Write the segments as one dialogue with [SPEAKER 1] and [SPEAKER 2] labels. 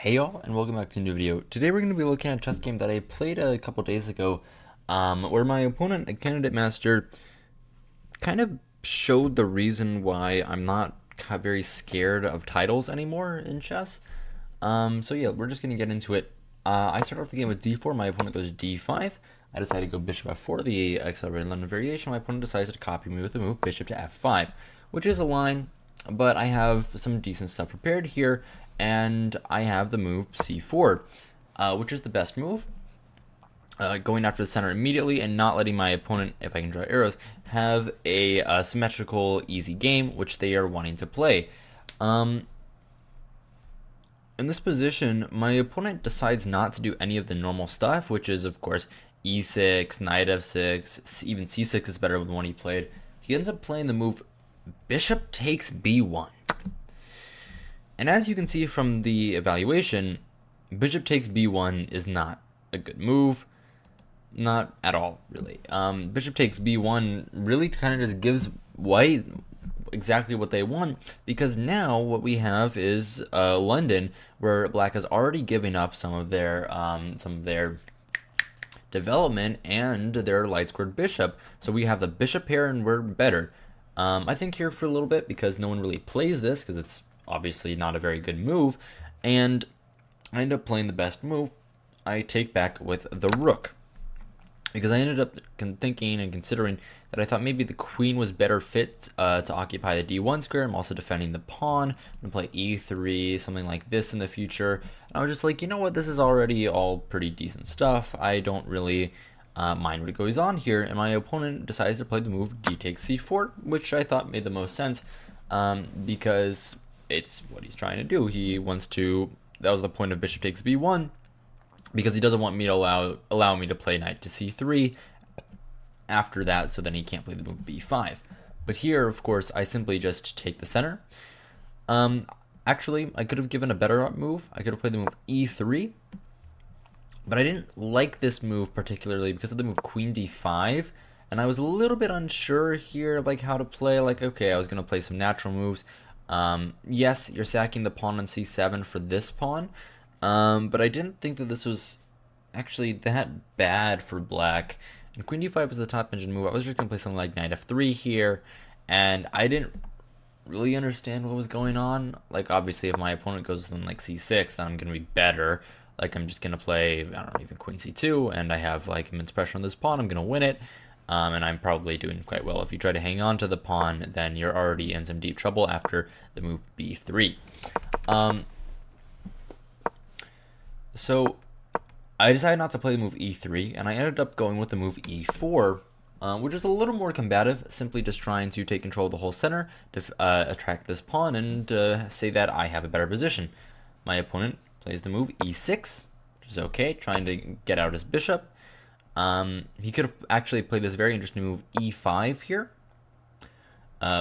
[SPEAKER 1] Hey y'all, and welcome back to a new video. Today we're going to be looking at a chess game that I played a couple days ago, where my opponent, a candidate master, kind of showed the reason why I'm not very scared of titles anymore in chess. So yeah, we're just going to get into it. I start off the game with d4, my opponent goes d5. I decide to go bishop f4, the accelerated London variation. My opponent decides to copy me with the move bishop to f5, which is a line, but I have some decent stuff prepared here, and I have the move c4, which is the best move. Going after the center immediately and not letting my opponent, if I can draw arrows, have a symmetrical, easy game, which they are wanting to play. In this position, my opponent decides not to do any of the normal stuff, which is, of course, e6, knight f6, even c6 is better than the one he played. He ends up playing the move bishop takes b1. And as you can see from the evaluation, bishop takes b1 is not a good move. Not at all, really. Bishop takes b1 really kind of just gives white exactly what they want, because now what we have is London, where black has already given up some of their development and their light squared bishop. So we have the bishop pair and we're better. I think here for a little bit because no one really plays this because it's obviously not a very good move, and I end up playing the best move. I take back with the rook, because I ended up thinking and considering that I thought maybe the queen was better fit to occupy the d1 square. I'm also defending the pawn. I'm going to play e3, something like this in the future. And I was just like, you know what, this is already all pretty decent stuff. I don't really mind what goes on here. And my opponent decides to play the move d takes c4, which I thought made the most sense, because it's what he's trying to do. He wants to, that was the point of bishop takes b1, because he doesn't want me to allow me to play knight to c3 after that, so then he can't play the move b5. But here, of course, I simply just take the center. Actually, I could have given a better move. I could have played the move e3, but I didn't like this move particularly because of the move queen d5, and I was a little bit unsure here, like how to play. Like, okay, I was going to play some natural moves. Yes, you're sacking the pawn on c7 for this pawn, but I didn't think that this was actually that bad for black. And queen d5 was the top engine move. I was just going to play something like knight f3 here, and I didn't really understand what was going on. Like, obviously, if my opponent goes something like c6, then I'm going to be better. Like, I'm just going to play, I don't know, even queen c2, and I have, like, immense pressure on this pawn. I'm going to win it, and I'm probably doing quite well. If you try to hang on to the pawn, then you're already in some deep trouble after the move b3. So I decided not to play the move e3, and I ended up going with the move e4, which is a little more combative, simply just trying to take control of the whole center, to attract this pawn, and say that I have a better position. My opponent plays the move e6, which is okay, trying to get out his bishop. He could have actually played this very interesting move e5 here,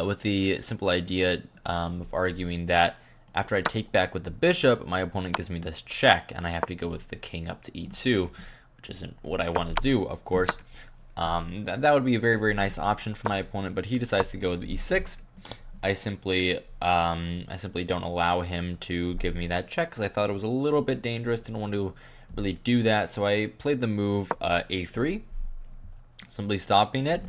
[SPEAKER 1] with the simple idea of arguing that after I take back with the bishop, my opponent gives me this check, and I have to go with the king up to e2, which isn't what I want to do, of course. That would be a very, very nice option for my opponent, but he decides to go with e6. I simply don't allow him to give me that check, because I thought it was a little bit dangerous. Didn't want to really do that, so I played the move a3, simply stopping it.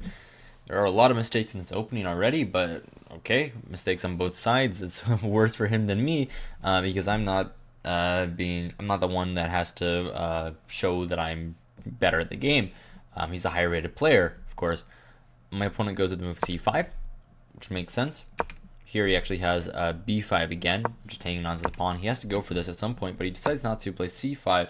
[SPEAKER 1] There are a lot of mistakes in this opening already, but okay, mistakes on both sides. It's worse for him than me, because I'm not the one that has to show that I'm better at the game. He's a higher rated player, of course. My opponent goes with the move c5, which makes sense. Here he actually has b5 again, just hanging on to the pawn. He has to go for this at some point, but he decides not to, play c5.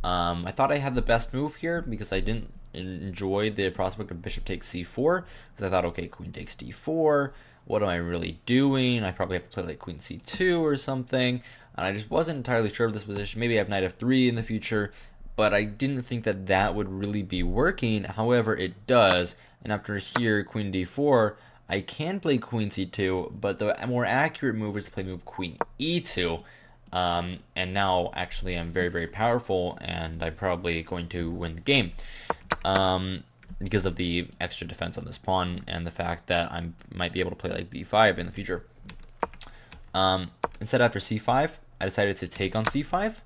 [SPEAKER 1] I thought I had the best move here because I didn't enjoy the prospect of bishop takes c4, because I thought, okay, queen takes d4, what am I really doing? I probably have to play like queen c2 or something, and I just wasn't entirely sure of this position. Maybe I have knight f3 in the future, but I didn't think that that would really be working. However, it does, and after here, queen d4, I can play queen c2, but the more accurate move is to play move queen e2. And now actually I'm very, very powerful, and I'm probably going to win the game, because of the extra defense on this pawn and the fact that I might be able to play like b5 in the future. Instead, after c5, I decided to take on c5.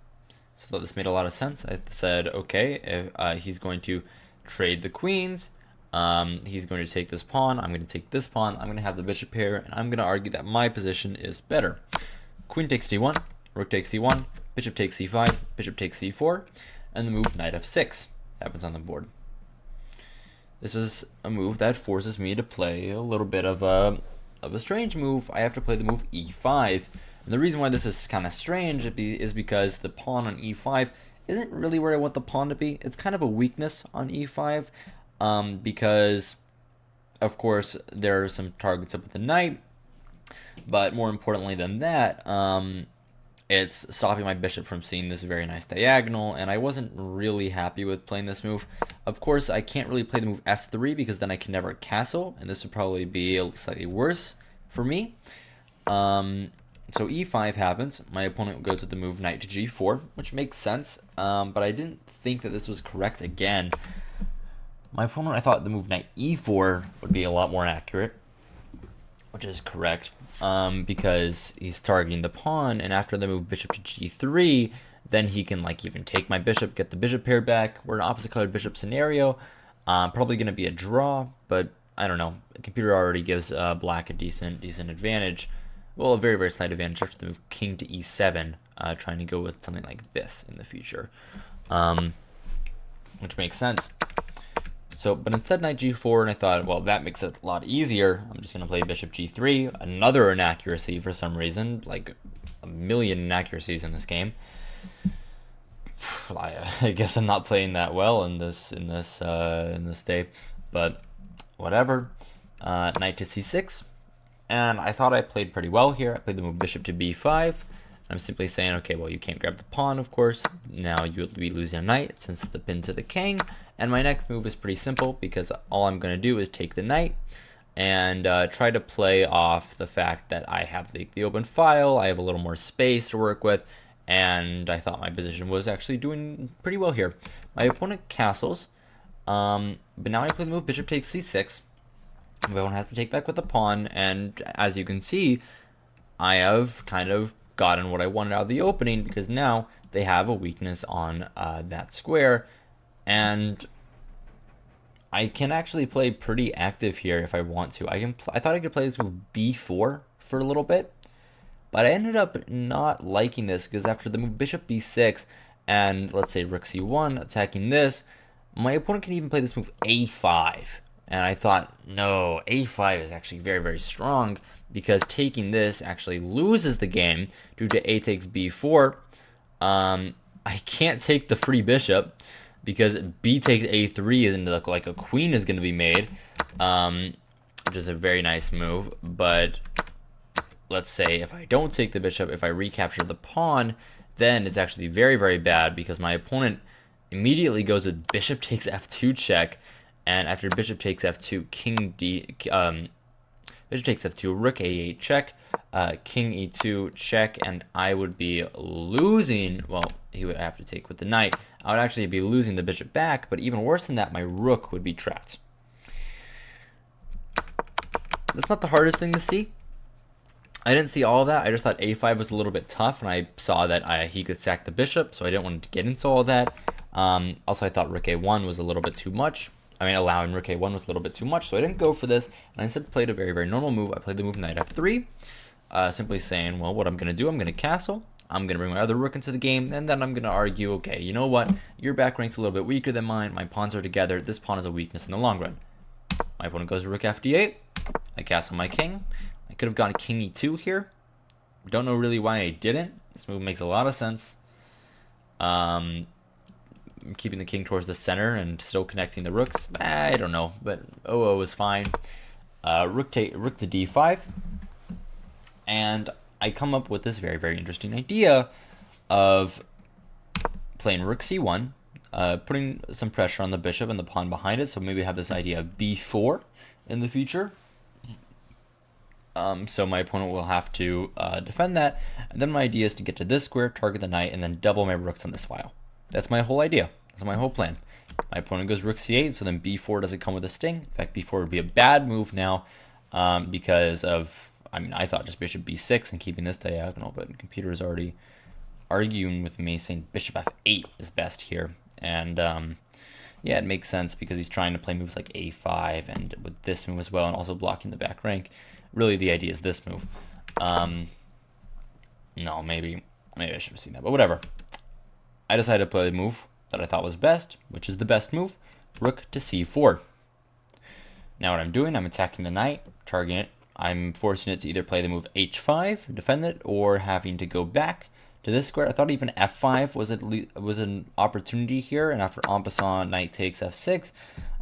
[SPEAKER 1] So this made a lot of sense. I said, okay, if, he's going to trade the queens. He's going to take this pawn. I'm going to take this pawn. I'm going to have the bishop here, and I'm going to argue that my position is better. Queen takes d1, rook takes c1, bishop takes c5, bishop takes c4, and the move knight f6 happens on the board. This is a move that forces me to play a little bit of a strange move. I have to play the move e5. And the reason why this is kind of strange is because the pawn on e5 isn't really where I want the pawn to be. It's kind of a weakness on e5 because, of course, there are some targets up with the knight. But more importantly than that, it's stopping my bishop from seeing this very nice diagonal, and I wasn't really happy with playing this move. Of course, I can't really play the move f3 because then I can never castle, and this would probably be slightly worse for me. So e5 happens. My opponent goes with the move knight to g4, which makes sense, but I didn't think that this was correct again. My opponent, I thought the move knight e4 would be a lot more accurate, which is correct, because he's targeting the pawn, and after the move bishop to g3, then he can like even take my bishop, get the bishop pair back. We're in an opposite colored bishop scenario. Probably going to be a draw, but I don't know. The computer already gives black a decent advantage. Well, a very, very slight advantage after the move king to e7, trying to go with something like this in the future, which makes sense. So, but instead knight g4, and I thought, well, that makes it a lot easier. I'm just going to play bishop g3, another inaccuracy for some reason, like a million inaccuracies in this game. I guess I'm not playing that well in this day, but whatever. Knight to c6. And I thought I played pretty well here. I played the move bishop to b5. I'm simply saying, okay, well, you can't grab the pawn, of course. Now you'll be losing a knight since the pin to the king. And my next move is pretty simple because all I'm going to do is take the knight and try to play off the fact that I have the open file. I have a little more space to work with. And I thought my position was actually doing pretty well here. My opponent castles. But now I play the move bishop takes c6. Everyone has to take back with the pawn, and as you can see, I have kind of gotten what I wanted out of the opening because now they have a weakness on that square, and I can actually play pretty active here if I want to. I thought I could play this with b4 for a little bit, but I ended up not liking this because after the move bishop b6 and let's say rook c1 attacking this, my opponent can even play this move a5. And I thought, no, a5 is actually very, very strong because taking this actually loses the game due to a takes b4. I can't take the free bishop because b takes a3 is into like a queen is going to be made, which is a very nice move. But let's say if I don't take the bishop, if I recapture the pawn, then it's actually very, very bad because my opponent immediately goes with bishop takes f2 check. And after bishop takes f2, bishop takes f2, rook a8 check, king e2 check, and I would be losing. Well, he would have to take with the knight. I would actually be losing the bishop back, but even worse than that, my rook would be trapped. That's not the hardest thing to see. I didn't see all of that. I just thought a5 was a little bit tough, and I saw that he could sack the bishop, so I didn't want to get into all of that. Also, I thought rook a1 was a little bit too much. I mean, allowing rook a1 was a little bit too much, so I didn't go for this. And I instead played a very, very normal move. I played the move knight f3, simply saying, well, what I'm going to do, I'm going to castle. I'm going to bring my other rook into the game, and then I'm going to argue, okay, you know what? Your back rank's a little bit weaker than mine. My pawns are together. This pawn is a weakness in the long run. My opponent goes to rook fd8. I castle my king. I could have gone king e2 here. Don't know really why I didn't. This move makes a lot of sense. Keeping the king towards the center and still connecting the rooks. I don't know, but 0-0 is fine. Rook to d5. And I come up with this very, very interesting idea of playing rook c1, putting some pressure on the bishop and the pawn behind it. So maybe have this idea of b4 in the future. So my opponent will have to defend that. And then my idea is to get to this square, target the knight, and then double my rooks on this file. That's my whole idea. That's my whole plan. My opponent goes rook c8, so then b4 doesn't come with a sting. In fact, b4 would be a bad move now because of, I mean, I thought just bishop b6 and keeping this diagonal, but the computer has already arguing with me, saying bishop f8 is best here. And yeah, it makes sense because he's trying to play moves like a5 and with this move as well, and also blocking the back rank. Really, the idea is this move. No, maybe I should have seen that, but whatever. I decided to play the move that I thought was best, which is the best move, rook to c4. Now what I'm doing, I'm attacking the knight, targeting it. I'm forcing it to either play the move h5, defend it, or having to go back to this square. I thought even f5 was an opportunity here, and after en passant, knight takes f6.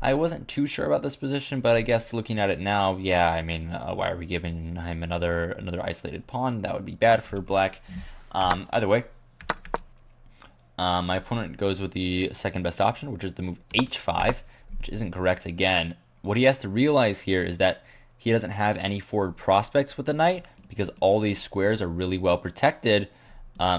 [SPEAKER 1] I wasn't too sure about this position, but I guess looking at it now, yeah, I mean, why are we giving him another isolated pawn? That would be bad for black. Either way, my opponent goes with the second best option, which is the move h5, which isn't correct again. What he has to realize here is that he doesn't have any forward prospects with the knight because all these squares are really well protected.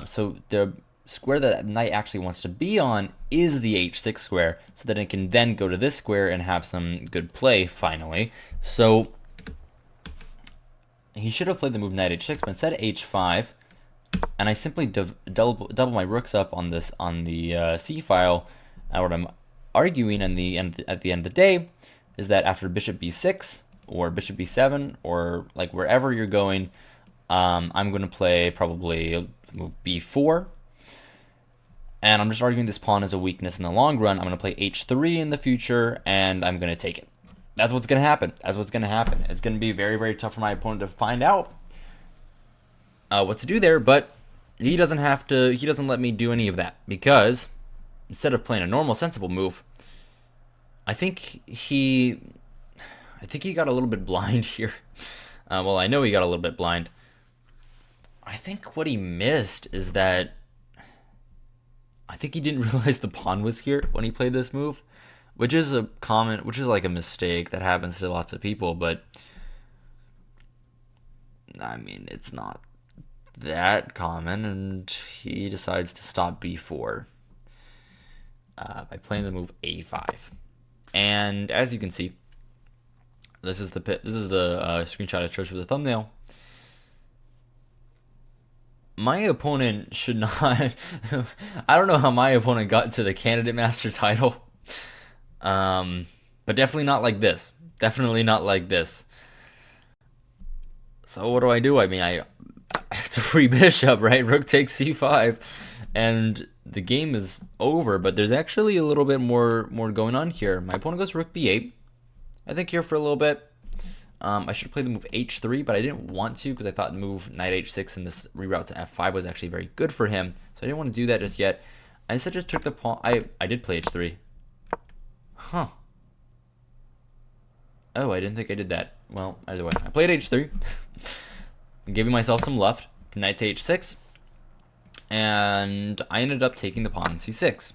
[SPEAKER 1] So the square that knight actually wants to be on is the h6 square, so that it can then go to this square and have some good play finally. So he should have played the move knight h6, but instead h5, and I simply double my rooks up on the c file. And what I'm arguing at the end of the day is that after bishop b6 or bishop b7 or like wherever you're going, I'm going to play probably move b4. And I'm just arguing this pawn as a weakness in the long run. I'm going to play h3 in the future, and I'm going to take it. That's what's going to happen. That's what's going to happen. It's going to be very, very tough for my opponent to find out what to do there, but he doesn't have to. He doesn't let me do any of that because instead of playing a normal, sensible move, I think he got a little bit blind here. Well, I know he got a little bit blind. I think what he missed is that I think he didn't realize the pawn was here when he played this move, which is like a mistake that happens to lots of people, but I mean, it's not that common, and he decides to stop b4 by playing the move a5. And as you can see, this is the screenshot I chose for the thumbnail. My opponent should not. I don't know how my opponent got to the Candidate Master title, but definitely not like this. Definitely not like this. So what do? I mean, it's a free bishop, right? Rook takes c5, and the game is over. But there's actually a little bit more going on here. My opponent goes rook b8. I think here for a little bit. I should have played the move h3, but I didn't want to because I thought the move knight h6 and this reroute to f5 was actually very good for him. So I didn't want to do that just yet. I instead just took the pawn. I did play h3. Huh. Oh, I didn't think I did that. Well, either way, I played h3. Giving myself some left. Knight to h6. And I ended up taking the pawn on c6.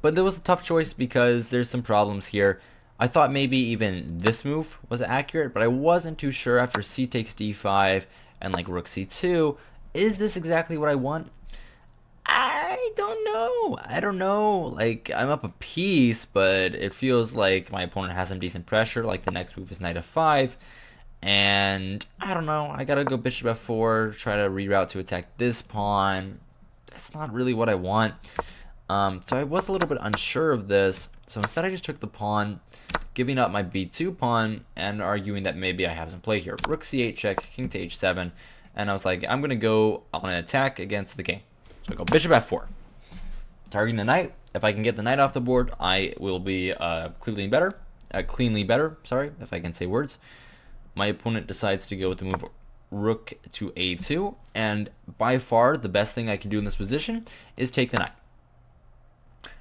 [SPEAKER 1] But there was a tough choice because there's some problems here. I thought maybe even this move was accurate, but I wasn't too sure after c takes d5 and like rook c2. Is this exactly what I want? I don't know. Like, I'm up a piece, but it feels like my opponent has some decent pressure. Like, the next move is knight f5. And I don't know. I gotta go bishop f4, try to reroute to attack this pawn. That's not really what I want. So I was a little bit unsure of this. So instead I just took the pawn, giving up my b2 pawn and arguing that maybe I have some play here. Rook c8 check, king to h7. And I was like, I'm going to go on an attack against the king. So I go bishop f4. Targeting the knight. If I can get the knight off the board, I will be cleanly better, if I can say words. My opponent decides to go with the move rook to a2. And by far, the best thing I can do in this position is take the knight.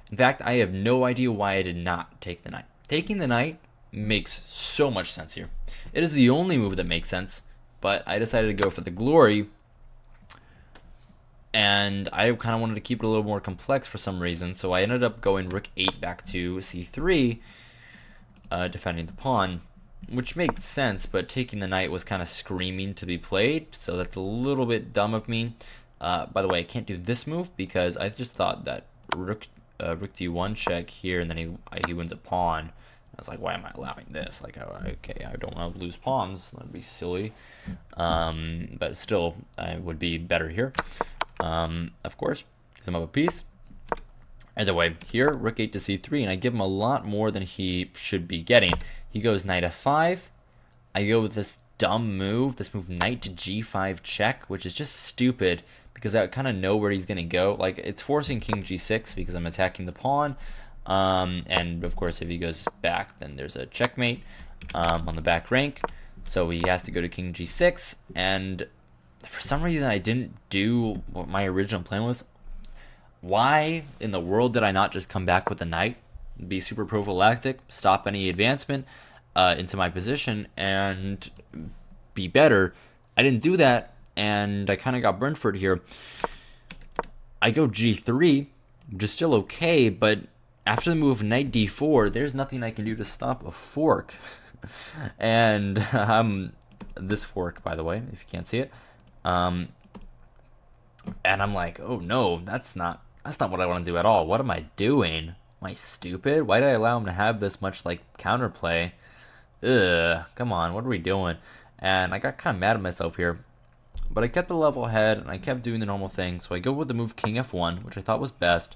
[SPEAKER 1] In fact, I have no idea why I did not take the knight. Taking the knight makes so much sense here. It is the only move that makes sense, but I decided to go for the glory. And I kind of wanted to keep it a little more complex for some reason, so I ended up going rook 8 back to c3, defending the pawn, which makes sense, but taking the knight was kind of screaming to be played, so that's a little bit dumb of me. By the way, I can't do this move because I just thought that rook d1 check here, and then he wins a pawn. I was like, why am I allowing this? Like, okay, I don't want to lose pawns. That'd be silly. But still, I would be better here. Of course, give him up a piece. Either way, here, rook 8 to c3, and I give him a lot more than he should be getting. He goes knight f5. I go with this dumb move, knight to g5 check, which is just stupid because I kind of know where he's going to go. Like, it's forcing king g6 because I'm attacking the pawn. And, of course, if he goes back, then there's a checkmate on the back rank. So he has to go to king g6, and for some reason I didn't do what my original plan was. Why in the world did I not just come back with the knight, be super prophylactic, stop any advancement into my position, and be better? I didn't do that, and I kind of got burned for it here. I go g3, which is still okay, but after the move knight d4, there's nothing I can do to stop a fork. And this fork, by the way, if you can't see it. And I'm like, oh no, that's not what I want to do at all. What am I doing? Am I stupid? Why did I allow him to have this much like counterplay? Ugh, come on, what are we doing? And I got kind of mad at myself here, but I kept a level head and I kept doing the normal thing. So I go with the move king f1, which I thought was best,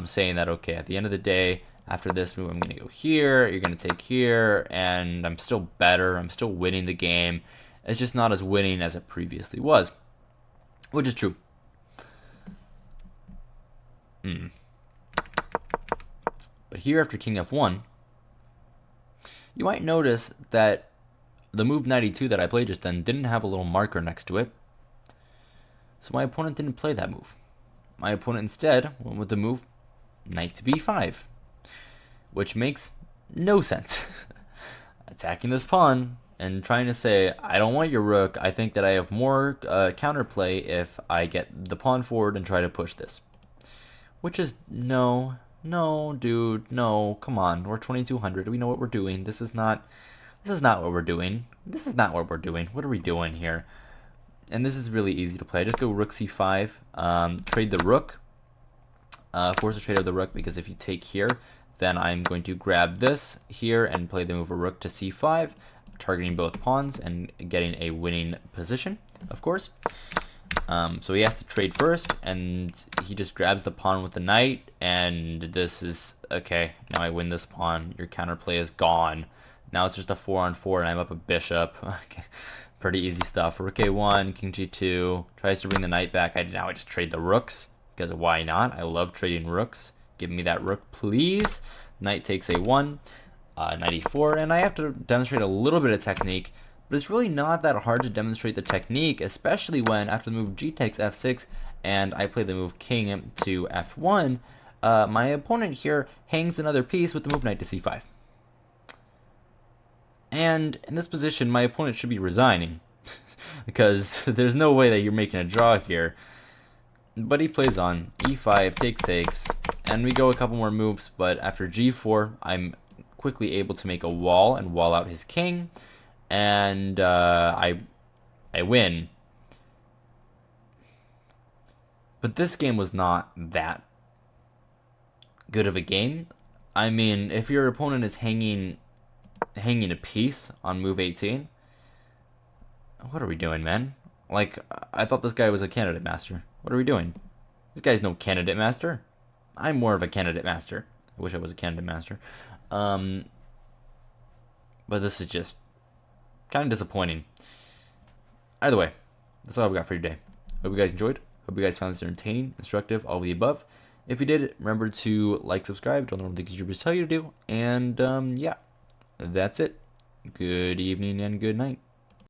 [SPEAKER 1] saying that okay, at the end of the day, after this move, I'm gonna go here. You're gonna take here, and I'm still better. I'm still winning the game. It's just not as winning as it previously was, which is true. But here after king f1, you might notice that the move knight e2 that I played just then didn't have a little marker next to it. So my opponent didn't play that move. My opponent instead went with the move knight to b5, which makes no sense. Attacking this pawn and trying to say, I don't want your rook. I think that I have more counterplay if I get the pawn forward and try to push this. Which is, no, dude, no, come on. We're 2200. We know what we're doing. This is not what we're doing. What are we doing here? And this is really easy to play. I just go rook c5, trade the rook, force a trade of the rook, because if you take here, then I'm going to grab this here and play the move of rook to c5, targeting both pawns and getting a winning position, of course. So he has to trade first, and he just grabs the pawn with the knight, and this is, okay, now I win this pawn. Your counterplay is gone. Now it's just a 4-on-4, and I'm up a bishop. Okay. Pretty easy stuff. Rook a1, king g2, tries to bring the knight back. Now I just trade the rooks, because why not? I love trading rooks. Give me that rook, please. Knight takes a1, knight e4, and I have to demonstrate a little bit of technique, but it's really not that hard to demonstrate the technique, especially when after the move g takes f6 and I play the move king to f1, my opponent here hangs another piece with the move knight to c5. And in this position, my opponent should be resigning, because there's no way that you're making a draw here. But he plays on, e5, takes, and we go a couple more moves, but after g4, I'm quickly able to make a wall and wall out his king, and I win. But this game was not that good of a game. I mean, if your opponent is hanging a piece on move 18, what are we doing, man? Like, I thought this guy was a candidate master. What are we doing? This guy's no candidate master. I'm more of a candidate master. I wish I was a candidate master. But this is just kind of disappointing. Either way, that's all I've got for you today. Hope you guys enjoyed. Hope you guys found this entertaining, instructive, all of the above. If you did, remember to like, subscribe, don't know what the YouTubers tell you to do. And yeah, that's it. Good evening and good night.